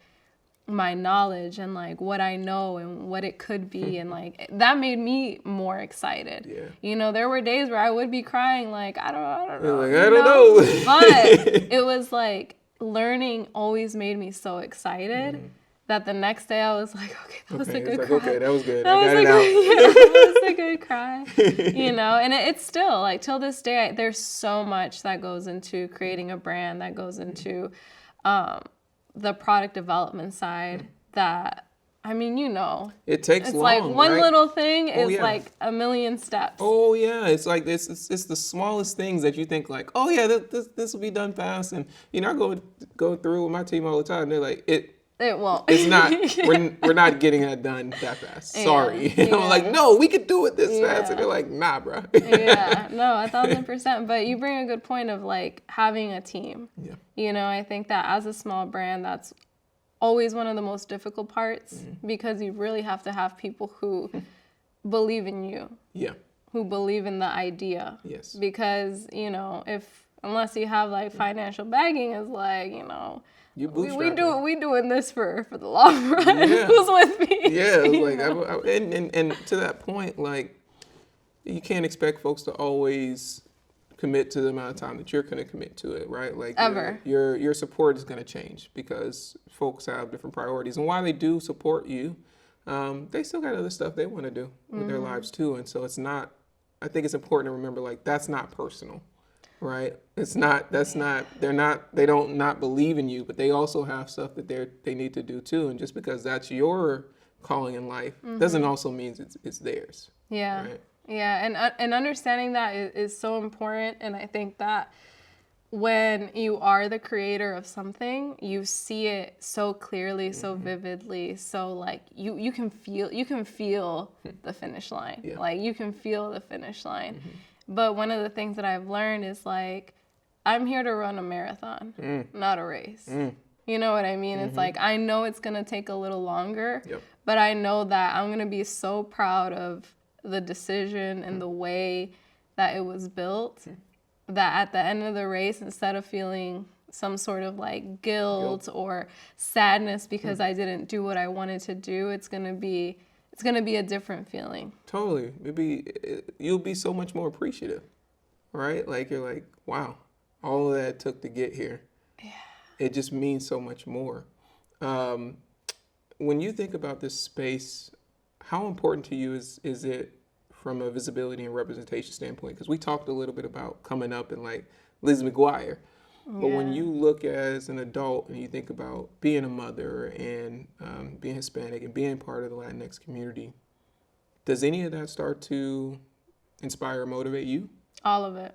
my knowledge and like what I know and what it could be. And like, that made me more excited. Yeah. You know, there were days where I would be crying, like, I don't know. Like, I don't know. But it was like learning always made me so excited that the next day I was like, okay, that was a good cry. Okay, that was good. That I got it was out. that was a good cry. You know, and it's still like till this day, there's so much that goes into creating a brand, that goes into the product development side that, I mean, you know, it takes it's long, like one right? little thing is like a million steps. Oh yeah, it's like it's the smallest things that you think like, oh yeah, this will be done fast, and you know, I go through with my team all the time. They're like, it won't. It's not. We're not getting that done that fast. Sorry. And I'm like, no, we could do it this fast. And they're like, nah, bro. Yeah, no, 1,000%. But you bring a good point of like having a team. Yeah. You know, I think that as a small brand, that's always one of the most difficult parts because you really have to have people who believe in you. Yeah. Who believe in the idea. Yes. Because, you know, unless you have like financial backing, is like, you know, we doing this for the long run. Yeah. Who's with me? Yeah, it was like, and to that point, like, you can't expect folks to always commit to the amount of time that you're going to commit to it, right? Like, ever. Your support is going to change because folks have different priorities, and while they do support you, they still got other stuff they want to do with their lives too, and so it's not. I think it's important to remember, like, that's not personal. Right? It's not, they don't not believe in you, but they also have stuff that they need to do too. And just because that's your calling in life doesn't also mean it's theirs. Yeah. Right? Yeah. And understanding that is so important. And I think that when you are the creator of something, you see it so clearly, so vividly. So like you can feel the finish line. Yeah. Like you can feel the finish line. But one of the things that I've learned is like, I'm here to run a marathon, not a race. You know what I mean? It's like, I know it's going to take a little longer, but I know that I'm going to be so proud of the decision and the way that it was built that at the end of the race, instead of feeling some sort of like guilt or sadness because I didn't do what I wanted to do, it's going to be a different feeling. Totally. You'll be so much more appreciative, right? Like, you're like, wow, all of that it took to get here. Yeah. It just means so much more. When you think about this space, how important to you is it from a visibility and representation standpoint? Because we talked a little bit about coming up and like Liz McGuire. But when you look as an adult and you think about being a mother and being Hispanic and being part of the Latinx community, does any of that start to inspire or motivate you? All of it.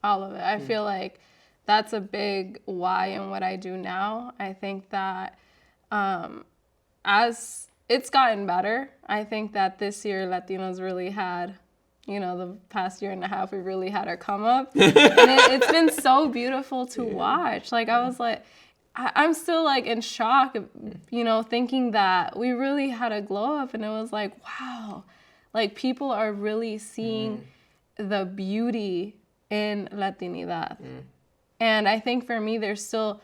All of it. I feel like that's a big why in what I do now. I think that as it's gotten better, I think that this year Latinos really had, the past year and a half, we really had our come up. And it's been so beautiful to watch. Like, I was like, I'm still like in shock, thinking that we really had a glow up, and it was like, wow, like people are really seeing the beauty in Latinidad. And I think for me, there's still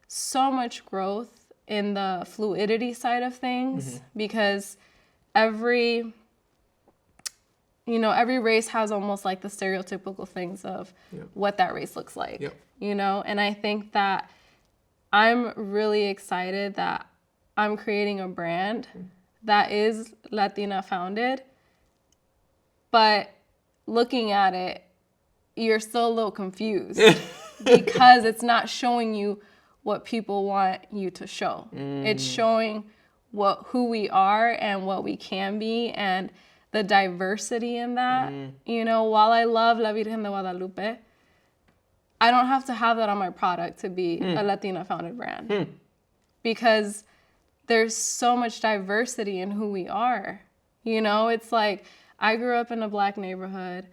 so much growth in the fluidity side of things, because every race has almost like the stereotypical things of what that race looks like, and I think that I'm really excited that I'm creating a brand that is Latina founded, but looking at it, you're still a little confused because it's not showing you what people want you to show. It's showing who we are and what we can be, and the diversity in that. While I love La Virgen de Guadalupe, I don't have to have that on my product to be a Latina founded brand, because there's so much diversity in who we are. It's like, I grew up in a Black neighborhood.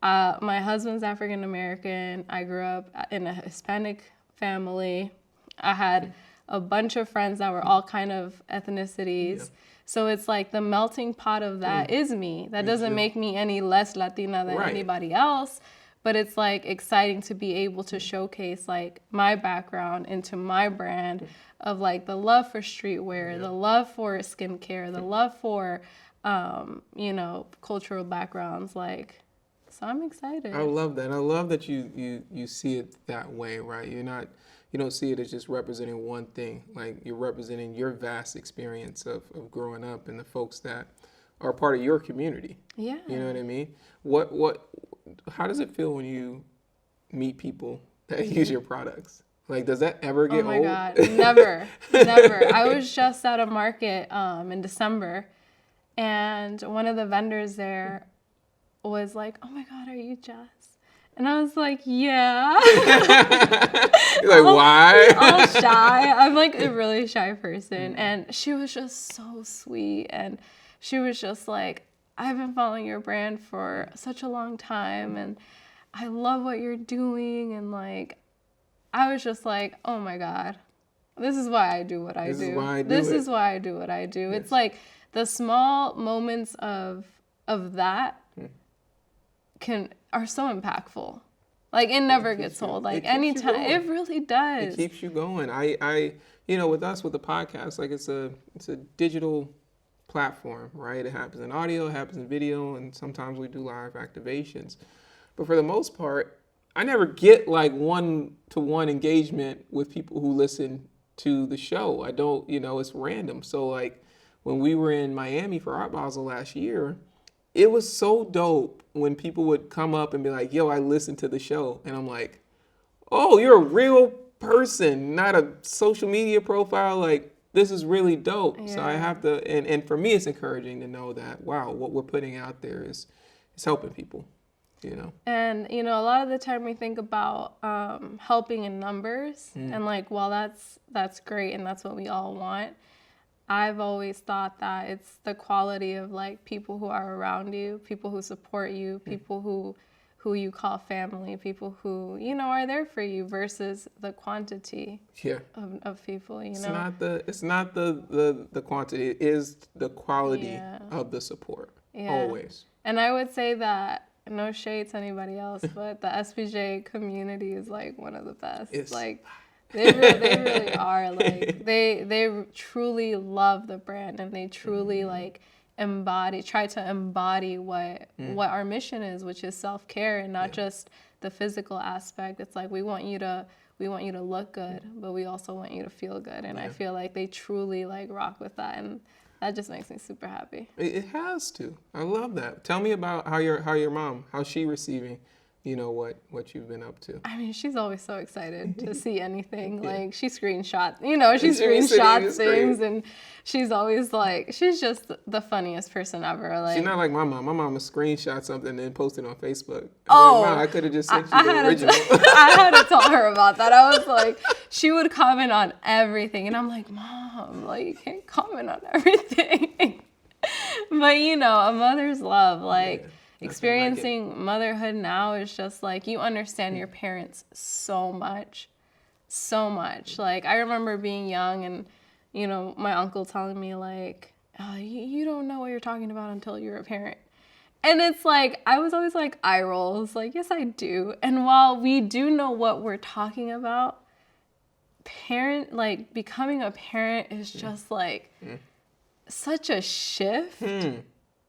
My husband's African American. I grew up in a Hispanic family. I had a bunch of friends that were all kind of ethnicities. So it's like the melting pot of that is me. That doesn't make me any less Latina than anybody else, but it's like exciting to be able to showcase like my background into my brand of like the love for streetwear, the love for skincare, the love for, cultural backgrounds. Like, so I'm excited. I love that. I love that you see it that way, right? You don't see it as just representing one thing. Like, you're representing your vast experience of growing up and the folks that are part of your community. Yeah. You know what I mean? How does it feel when you meet people that use your products? Like, does that ever get old? Oh my God, never. I was just at a market in December, and one of the vendors there was like, "Oh my God, are you Jess?" And I was like, "Yeah." You're like, why? All shy. I'm like a really shy person. And she was just so sweet. And she was just like, "I've been following your brand for such a long time, and I love what you're doing." And like, I was just like, oh my God, this is why I do what I do. This is why I do what I do. Yes. It's like the small moments of that are so impactful. Like, it never gets old. Like, anytime, it really does. It keeps you going. I with us, with the podcast, like, it's a digital platform, right? It happens in audio, it happens in video, and sometimes we do live activations. But for the most part, I never get like one-to-one engagement with people who listen to the show. I don't, it's random. So like, when we were in Miami for Art Basel last year, it was so dope when people would come up and be like, "Yo, I listened to the show." And I'm like, "Oh, you're a real person, not a social media profile. Like, this is really dope." Yeah. So I have to, and for me, it's encouraging to know that, wow, what we're putting out there is helping people. And, a lot of the time we think about helping in numbers, and like, well, that's great, and that's what we all want. I've always thought that it's the quality of like people who are around you, people who support you, people who you call family, people who, are there for you, versus the quantity of people, It's not the quantity, it is the quality of the support, always. And I would say that, no shade to anybody else, but the SBJ community is like one of the best. Like, they really are. Like, they truly love the brand, and they truly like try to embody what our mission is, which is self-care, and not just the physical aspect. It's like, we want you to look good, but we also want you to feel good. And I feel like they truly like rock with that. And that just makes me super happy. It has to. I love that. Tell me about how your mom, how's she receiving, what you've been up to? I mean, she's always so excited to see anything. Yeah. Like, she screenshots, she screenshots things, and she's always like, she's just the funniest person ever. Like, she's not like my mom. My mom would screenshot something and then post it on Facebook. Oh, Mom, I could have just sent you the original. I had to tell her about that. I was like, she would comment on everything, and I'm like, Mom, like, you can't comment on everything. But a mother's love, like. Yeah. Experiencing motherhood now is just like, you understand your parents so much. Like, I remember being young and, my uncle telling me like, oh, you don't know what you're talking about until you're a parent. And it's like, I was always like, eye rolls, like, yes, I do. And while we do know what we're talking about, becoming a parent is just like such a shift.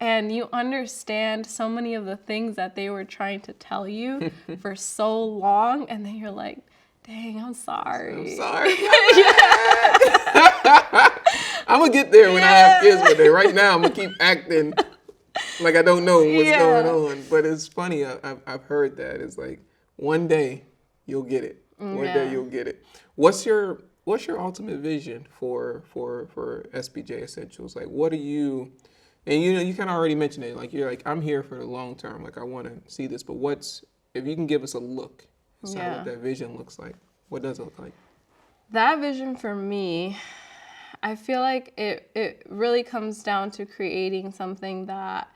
And you understand so many of the things that they were trying to tell you for so long. And then you're like, dang, I'm sorry. I'm sorry. I'm going to get there when I have kids with it. Right now, I'm going to keep acting like I don't know what's going on. But it's funny. I've heard that. It's like, one day you'll get it. One day you'll get it. What's your ultimate vision for SBJ Esntls? Like, what are you... And you kind of already mentioned it. Like, you're like, I'm here for the long term. Like, I want to see this. But if you can give us a look at what that vision looks like, what does it look like? That vision for me, I feel like it really comes down to creating something that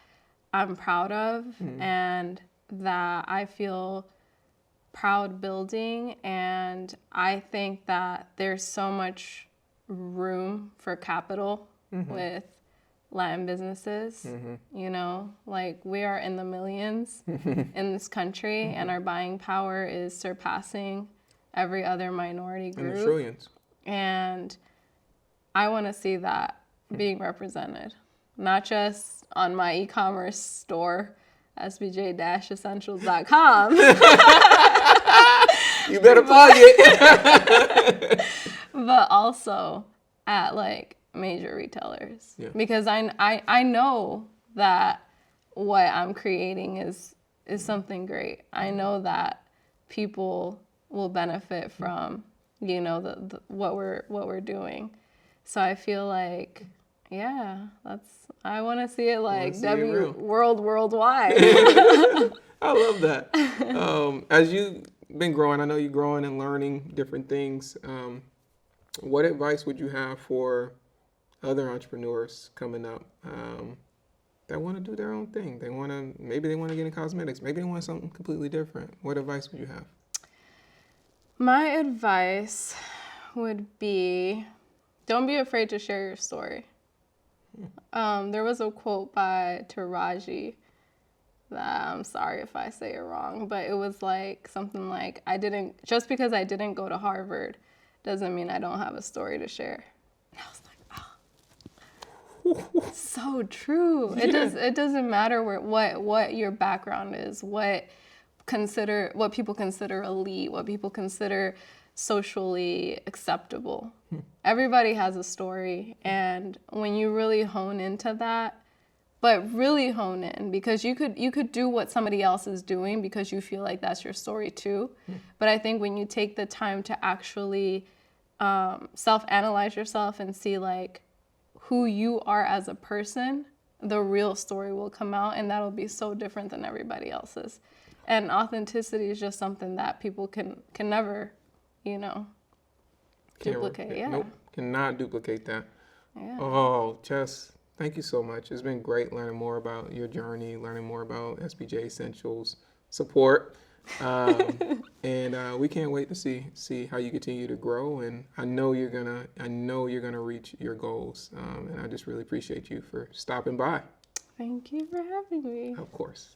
I'm proud of and that I feel proud building. And I think that there's so much room for capital with Latin businesses, like, we are in the millions in this country, and our buying power is surpassing every other minority group. And the trillions. And I want to see that being represented, not just on my e-commerce store, sbj-esntls.com. You better plug it. But also at, like, major retailers, because I know that what I'm creating is something great. I know that people will benefit from what we're doing. So I feel like I want to see it like worldwide. I love that. As you've been growing, I know you're growing and learning different things. What advice would you have for other entrepreneurs coming up that want to do their own thing? Maybe they want to get in cosmetics. Maybe they want something completely different. What advice would you have? My advice would be, don't be afraid to share your story. There was a quote by Taraji that, I'm sorry if I say it wrong, but it was like something like, just because I didn't go to Harvard doesn't mean I don't have a story to share. And I was like, so true. It doesn't matter what your background is, what people consider elite, what people consider socially acceptable. Everybody has a story, and when you really hone into that, but really hone in, because you could do what somebody else is doing because you feel like that's your story too. But I think when you take the time to actually self-analyze yourself and see like who you are as a person, the real story will come out, and that'll be so different than everybody else's. And authenticity is just something that people can never, duplicate. Nope, cannot duplicate that. Yeah. Oh, Jess, thank you so much. It's been great learning more about your journey, learning more about SBJ Esntls support. And we can't wait to see how you continue to grow, and I know you're gonna reach your goals, and I just really appreciate you for stopping by. Thank you for having me. Of course.